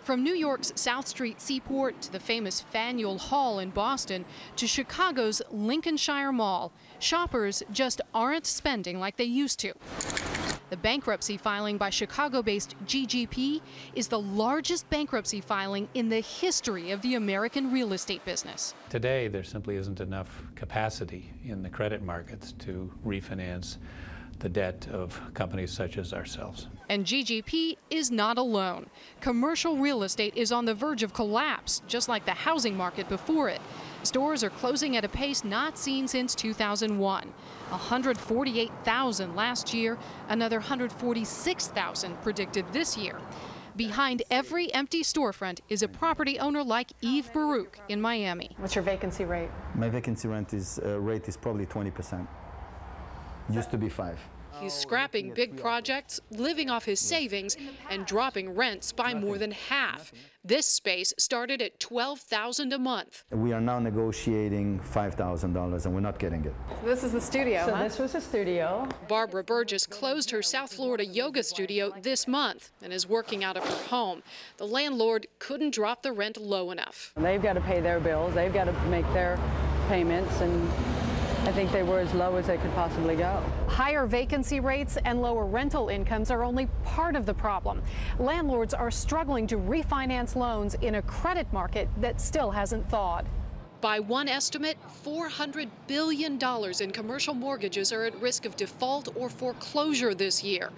From New York's South Street Seaport to the famous Faneuil Hall in Boston to Chicago's Lincolnshire Mall, shoppers just aren't spending like they used to. The bankruptcy filing by Chicago-based GGP is the largest bankruptcy filing in the history of the American real estate business. Today, there simply isn't enough capacity in the credit markets to refinance the debt of companies such as ourselves. And GGP is not alone. Commercial real estate is on the verge of collapse, just like the housing market before it. Stores are closing at a pace not seen since 2001. 148,000 last year, another 146,000 predicted this year. Behind every empty storefront is a property owner like Eve Baruch in Miami. What's your vacancy rate? My vacancy rate is probably 20%. Used to be 5%. He's scrapping big projects, living off his savings, and dropping rents by more than half. This space started at $12,000 a month. We are now negotiating $5,000, and we're not getting it. This is the studio, So this was a studio. Barbara Burgess closed her South Florida yoga studio this month and is working out of her home. The landlord couldn't drop the rent low enough. They've got to pay their bills. They've got to make their payments, and I think they were as low as they could possibly go. Higher vacancy rates and lower rental incomes are only part of the problem. Landlords are struggling to refinance loans in a credit market that still hasn't thawed. By one estimate, $400 billion in commercial mortgages are at risk of default or foreclosure this year.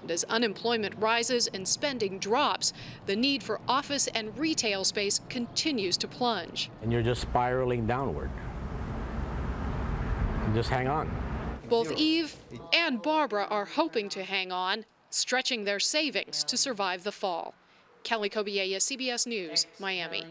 And as unemployment rises and spending drops, the need for office and retail space continues to plunge. And you're just spiraling downward. Just hang on. Both Eve and Barbara are hoping to hang on, stretching their savings to survive the fall. Kelly Cobiella, CBS News, Miami.